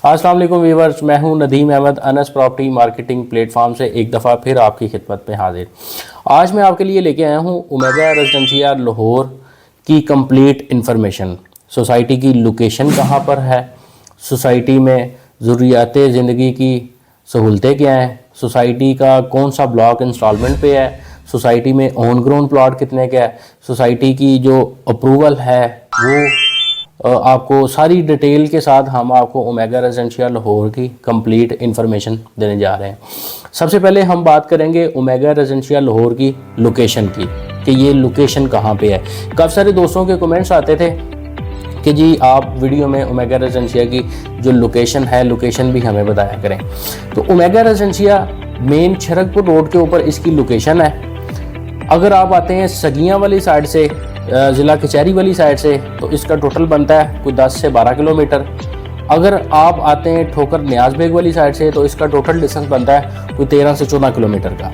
अस्सलाम वालेकुम व्यूअर्स, मैं हूं Nadeem Ahmad Anas property marketing platform से एक दफ़ा फिर आपकी खिदमत में हाजिर। आज मैं आपके लिए लेके आया हूं ओमेगा रेजिडेंशिया लाहौर की कंप्लीट इंफॉर्मेशन। सोसाइटी की लोकेशन कहां पर है, सोसाइटी में ज़रूरियात ज़िंदगी की सहूलतें क्या हैं, सोसाइटी का कौन सा ब्लॉक इंस्टॉलमेंट पे है, सोसाइटी में ऑन ग्राउंड प्लॉट कितने का है, सोसाइटी की जो अप्रूवल है वो आपको सारी डिटेल के साथ हम आपको ओमेगा रेजिडेंशिया लाहौर की कंप्लीट इन्फॉर्मेशन देने जा रहे हैं। सबसे पहले हम बात करेंगे ओमेगा रेजिडेंशिया लाहौर की लोकेशन की कि ये लोकेशन कहाँ पे है। काफ़ी सारे दोस्तों के कमेंट्स आते थे कि जी आप वीडियो में ओमेगा रेजिडेंशिया की जो लोकेशन है लोकेशन भी हमें बताया करें। तो ओमेगा रेजिडेंशिया मेन छरकपुर रोड के ऊपर इसकी लोकेशन है। अगर आप आते हैं सगियाँ वाली साइड से, ज़िला कचहरी वाली साइड से, तो इसका टोटल बनता है कोई 10 से 12 किलोमीटर। अगर आप आते हैं ठोकर न्याज बेग वाली साइड से तो इसका टोटल डिस्टेंस बनता है कोई 13 से 14 किलोमीटर का।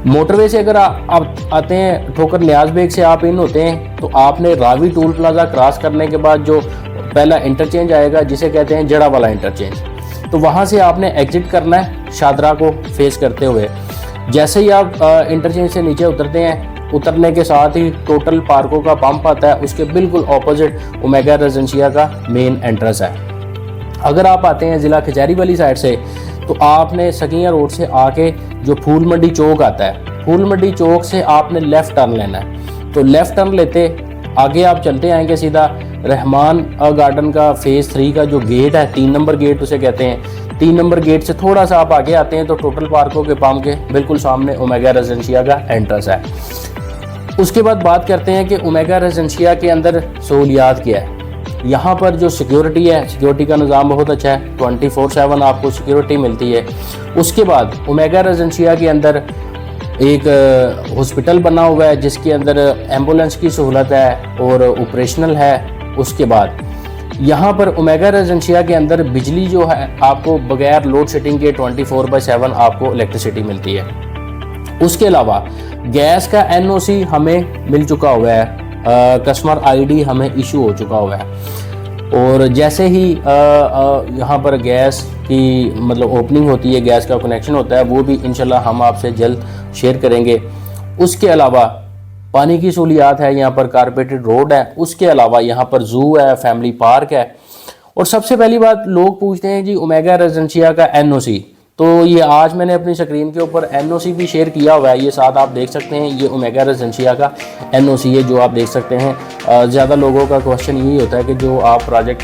मोटरवे से अगर आप आते हैं ठोकर न्याज बेग से आप इन होते हैं तो आपने रावी टोल प्लाजा क्रॉस करने के बाद जो पहला इंटरचेंज आएगा जिसे कहते हैं जड़ा वाला इंटरचेंज, तो वहाँ से आपने एग्जिट करना है शादरा को फेस करते हुए। जैसे ही आप इंटरचेंज से नीचे उतरते हैं, उतरने के साथ ही टोटल पार्कों का पंप आता है, उसके बिल्कुल ऑपोजिट ओमेगा रेजिडेंशिया का मेन एंट्रेंस है। अगर आप आते हैं ज़िला कचहरी वाली साइड से तो आपने सगिया रोड से आके जो फूल मंडी चौक आता है, फूल मंडी चौक से आपने लेफ़्ट टर्न लेना है। तो लेफ़्ट टर्न लेते आगे आप चलते आएंगे सीधा रहमान गार्डन का फेज़ 3 का जो गेट है, 3 नंबर गेट उसे कहते हैं, 3 नंबर गेट से थोड़ा सा आप आगे आते हैं तो टोटल पार्कों के पंप के बिल्कुल सामने ओमेगा रेजिडेंशिया का एंट्रेंस है। उसके बाद बात करते हैं कि ओमेगा रेजिडेंशिया के अंदर सहूलियात क्या है। यहाँ पर जो सिक्योरिटी है, सिक्योरिटी का निज़ाम बहुत अच्छा है, 24/7 आपको सिक्योरिटी मिलती है। उसके बाद ओमेगा रेजिडेंशिया के अंदर एक हॉस्पिटल बना हुआ है जिसके अंदर एम्बुलेंस की सहूलत है और ऑपरेशनल है। उसके बाद यहाँ पर ओमेगा रेजिडेंशिया के अंदर बिजली जो है आपको बगैर लोड शेडिंग के 24/7 आपको इलेक्ट्रिसिटी मिलती है। उसके अलावा गैस का NOC हमें मिल चुका हुआ है, कस्टमर ID हमें इशू हो चुका हुआ है। और जैसे ही यहाँ पर गैस की मतलब ओपनिंग होती है, गैस का कनेक्शन होता है, वो भी इंशाल्लाह हम आपसे जल्द शेयर करेंगे। उसके अलावा पानी की सहूलियात है, यहाँ पर कारपेटेड रोड है। उसके अलावा यहाँ पर ज़ू है, फैमिली पार्क है। और सबसे पहली बात लोग पूछते हैं जी ओमेगा रेजिडेंशिया का NOC, तो ये आज मैंने अपनी स्क्रीन के ऊपर NOC भी शेयर किया हुआ है, ये साथ आप देख सकते हैं। ये ओमेगा रेजिडेंशिया का NOC है जो आप देख सकते हैं। ज़्यादा लोगों का क्वेश्चन यही होता है कि जो आप प्रोजेक्ट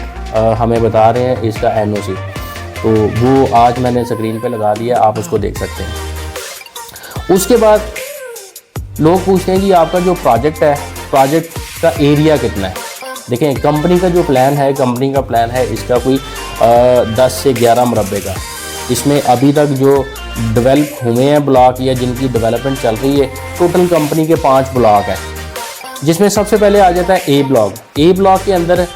हमें बता रहे हैं इसका NOC, तो वो आज मैंने स्क्रीन पे लगा दिया, आप उसको देख सकते हैं। उसके बाद लोग पूछते हैं कि आपका जो प्रोजेक्ट है, प्रोजेक्ट का एरिया कितना है। देखें कंपनी का जो प्लान है, कंपनी का प्लान है इसका कोई 10 से 11 मुरब्बे का। इसमें अभी तक जो डेवलप हुए हैं ब्लॉक या जिनकी डेवलपमेंट चल रही है, टोटल कंपनी के 5 ब्लॉक हैं, जिसमें सबसे पहले आ जाता है ए ब्लॉक। ए ब्लॉक के अंदर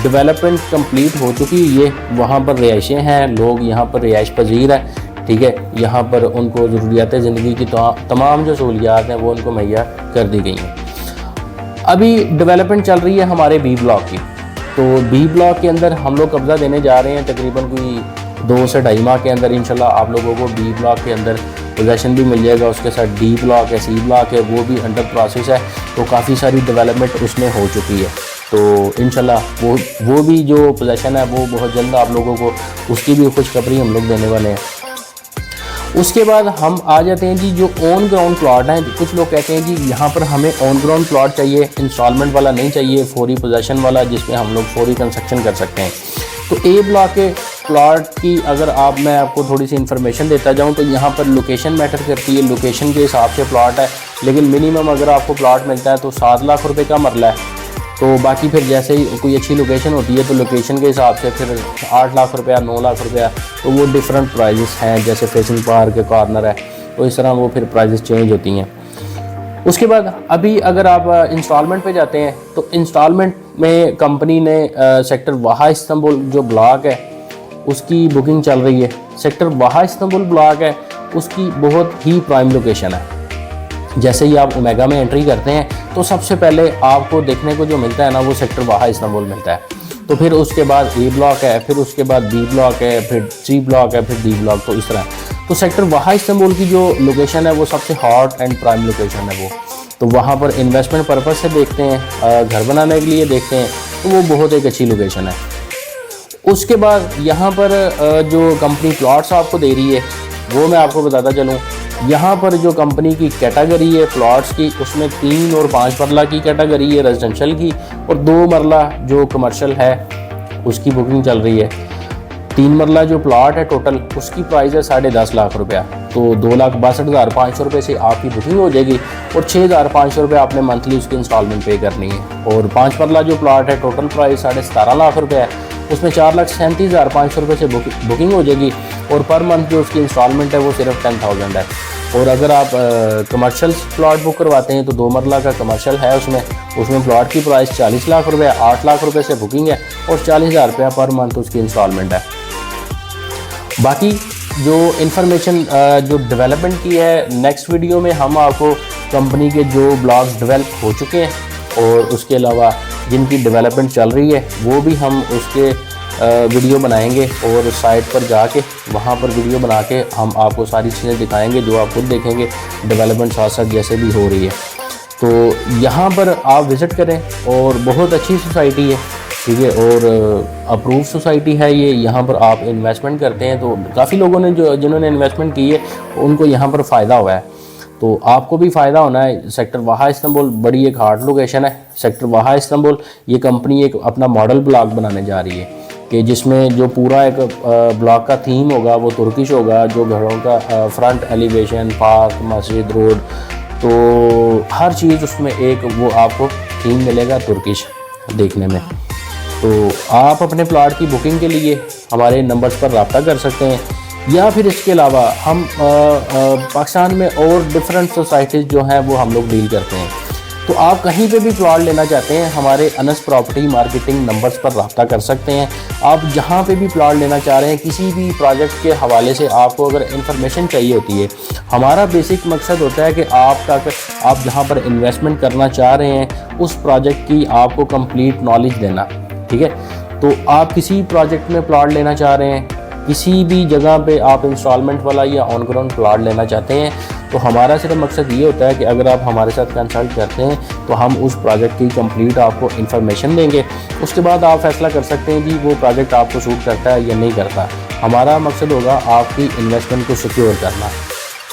डेवलपमेंट कंप्लीट हो चुकी है, ये वहाँ पर रिहाइशें हैं, लोग यहाँ पर रिहाइश पजीर हैं, ठीक है। यहाँ पर उनको ज़रूरियात ज़िंदगी की तमाम जो सहूलियात हैं वो उनको मुहैया कर दी गई हैं। अभी डेवलपमेंट चल रही है हमारे बी ब्लॉक की, तो बी ब्लॉक के अंदर हम लोग कब्ज़ा देने जा रहे हैं तकरीबन कोई 2 से 2.5 माह के अंदर। इंशाल्लाह आप लोगों को बी ब्लॉक के अंदर पोजेसन भी मिल जाएगा। उसके साथ डी ब्लॉक है, सी ब्लॉक है, वो भी अंडर प्रोसेस है। तो काफ़ी सारी डेवलपमेंट उसमें हो चुकी है, तो इंशाल्लाह वो भी जो पोजेसन है वो बहुत जल्द आप लोगों को उसकी भी खुशखबरी हम लोग देने वाले हैं। उसके बाद हम आ जाते हैं जी जो ऑन ग्राउंड प्लॉट हैं। कुछ लोग कहते हैं जी यहाँ पर हमें ऑन ग्राउंड प्लॉट चाहिए, इंस्टॉलमेंट वाला नहीं चाहिए, फौरी पोजेसन वाला जिसमें हम लोग फौरी कंस्ट्रक्शन कर सकते हैं। तो ए ब्लॉक के प्लॉट की अगर मैं आपको थोड़ी सी इन्फॉर्मेशन देता जाऊं तो यहाँ पर लोकेशन मैटर करती है, लोकेशन के हिसाब से प्लॉट है। लेकिन मिनिमम अगर आपको प्लॉट मिलता है तो 7 लाख रुपए का मरला है। तो बाकी फिर जैसे ही कोई अच्छी लोकेशन होती है तो लोकेशन के हिसाब से फिर 8 लाख रुपया, 9 लाख रुपया, तो वो डिफरेंट प्राइजेस हैं। जैसे फेसिंग पार्क कॉर्नर है तो इस तरह वो फिर प्राइजेस चेंज होती हैं। उसके बाद अभी अगर आप इंस्टॉलमेंट पे जाते हैं तो इंस्टॉलमेंट में कंपनी ने सेक्टर वाहा इस्तांबुल जो ब्लॉक है उसकी बुकिंग चल रही है। सेक्टर वाहा इस्तांबुल ब्लॉक है उसकी बहुत ही प्राइम लोकेशन है। जैसे ही आप ओमेगा में एंट्री करते हैं तो सबसे पहले आपको देखने को जो मिलता है ना वो सेक्टर वाहा इस्तांबुल मिलता है। तो फिर उसके बाद ए ब्लॉक है, फिर उसके बाद बी ब्लॉक है, फिर सी ब्लॉक है, फिर डी ब्लॉक, तो इस तरह। तो सेक्टर वाहा इस्तांबुल की जो लोकेशन है वो सबसे हॉट एंड प्राइम लोकेशन है वो। तो वहाँ पर इन्वेस्टमेंट पर्पज़ से देखते हैं, घर बनाने के लिए देखते हैं, तो वो बहुत एक अच्छी लोकेशन है। उसके बाद यहाँ पर जो कंपनी प्लॉट्स आपको दे रही है वो मैं आपको बताता चलूँ। यहाँ पर जो कंपनी की कैटेगरी है प्लॉट्स की, उसमें 3 और 5 मरला की कैटेगरी है रेजिडेंशियल की, और 2 मरला जो कमर्शियल है उसकी बुकिंग चल रही है। 3 मरला जो प्लॉट है टोटल, उसकी प्राइस है 10.5 लाख रुपया। तो 2,62,500 रुपये से आपकी बुकिंग हो जाएगी, और 6,500 रुपये आपने मंथली उसकी इंस्टॉलमेंट पे करनी है। और 5 मरला जो प्लॉट है टोटल प्राइस 17.5 लाख रुपये है, उसमें 4,37,500 रुपये से बुकिंग हो जाएगी, और पर मंथ जो उसकी इंस्टॉलमेंट है वो सिर्फ 10,000 है। और अगर आप कमर्शियल प्लॉट बुक करवाते हैं तो 2 मरला का कमर्शियल है, उसमें प्लॉट की प्राइस 40 लाख रुपये, 8 लाख रुपये से बुकिंग है, और 40,000 रुपया पर मंथ उसकी इंस्टॉलमेंट है। बाकी जो इन्फॉर्मेशन जो डेवलपमेंट की है, नेक्स्ट वीडियो में हम आपको कंपनी के जो ब्लॉक्स डेवलप हो चुके हैं और उसके अलावा जिनकी डेवलपमेंट चल रही है वो भी हम उसके वीडियो बनाएंगे, और साइट पर जाके वहाँ पर वीडियो बना के हम आपको सारी चीज़ें दिखाएंगे जो आप खुद देखेंगे डेवलपमेंट साथ साथ जैसे भी हो रही है। तो यहाँ पर आप विज़िट करें, और बहुत अच्छी सोसाइटी है, ठीक है, और अप्रूव सोसाइटी है ये। यहाँ पर आप इन्वेस्टमेंट करते हैं तो काफ़ी लोगों ने जिन्होंने इन्वेस्टमेंट की है उनको यहाँ पर फ़ायदा हुआ है, तो आपको भी फ़ायदा होना है। सेक्टर वाहा इस्तांबुल बड़ी एक हार्ड लोकेशन है। सेक्टर वाहा इस्तांबुल ये कंपनी एक अपना मॉडल ब्लॉक बनाने जा रही है, कि जिसमें जो पूरा एक ब्लॉक का थीम होगा वो तुर्किश होगा, जो घरों का फ्रंट एलिवेशन, पार्क, मस्जिद, रोड, तो हर चीज़ उसमें एक वो आपको थीम मिलेगा तुर्किश देखने में। तो आप अपने प्लॉट की बुकिंग के लिए हमारे नंबर्स पर रब्ता कर सकते हैं, या फिर इसके अलावा हम पाकिस्तान में और डिफरेंट सोसाइटीज़ जो हैं वो हम लोग डील करते हैं। तो आप कहीं पे भी प्लॉट लेना चाहते हैं हमारे अनस प्रॉपर्टी मार्केटिंग नंबर्स पर रब्ता कर सकते हैं। आप जहाँ पे भी प्लॉट लेना चाह रहे हैं, किसी भी प्रोजेक्ट के हवाले से आपको अगर इन्फॉर्मेशन चाहिए होती है, हमारा बेसिक मकसद होता है कि आप जहाँ पर इन्वेस्टमेंट करना चाह रहे हैं उस प्रोजेक्ट की आपको कंप्लीट नॉलेज देना, ठीक है। तो आप किसी प्रोजेक्ट में प्लॉट लेना चाह रहे हैं, किसी भी जगह पे आप इंस्टॉलमेंट वाला या ऑन ग्राउंड प्लॉट लेना चाहते हैं, तो हमारा सिर्फ मकसद ये होता है कि अगर आप हमारे साथ कंसल्ट करते हैं तो हम उस प्रोजेक्ट की कंप्लीट आपको इन्फॉर्मेशन देंगे। उसके बाद आप फैसला कर सकते हैं कि वो प्रोजेक्ट आपको सूट करता है या नहीं करता। हमारा मकसद होगा आपकी इन्वेस्टमेंट को सिक्योर करना,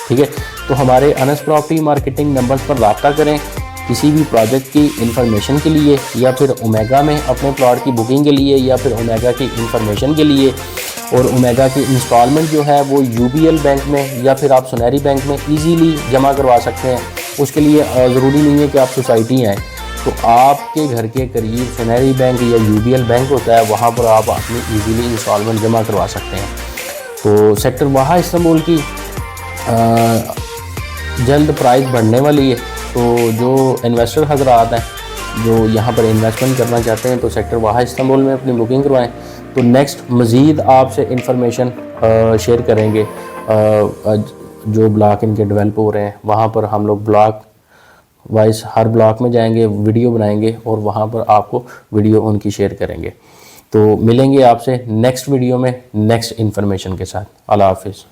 ठीक है। तो हमारे अनस प्रॉपर्टी मार्केटिंग नंबर्स पर रब्ता करें किसी भी प्रोजेक्ट की इन्फॉर्मेशन के लिए, या फिर ओमेगा में अपने प्लॉट की बुकिंग के लिए, या फिर ओमेगा की इन्फॉर्मेशन के लिए। और ओमेगा की इंस्टॉलमेंट जो है वो यूबीएल बैंक में या फिर आप सुनहरी बैंक में इजीली जमा करवा सकते हैं। उसके लिए ज़रूरी नहीं है कि आप सोसाइटी आएँ, तो आपके घर के करीब सुनहरी बैंक या यूबीएल बैंक होता है, वहाँ पर आप अपनी इजीली इंस्टॉलमेंट जमा करवा सकते हैं। तो सेक्टर वाहा इस्तांबुल की जल्द प्राइस बढ़ने वाली है, तो जो इन्वेस्टर हजरात हैं जो यहाँ पर इन्वेस्टमेंट करना चाहते हैं तो सेक्टर वाहा इस्तांबुल में अपनी बुकिंग करवाएं। तो नेक्स्ट मज़ीद आपसे इंफॉर्मेशन शेयर करेंगे, जो ब्लॉक इनके डेवलप हो रहे हैं वहाँ पर हम लोग ब्लॉक वाइज हर ब्लॉक में जाएंगे, वीडियो बनाएंगे और वहाँ पर आपको वीडियो उनकी शेयर करेंगे। तो मिलेंगे आपसे नेक्स्ट वीडियो में नेक्स्ट इन्फॉर्मेशन के साथ। अल्लाह हाफिज़।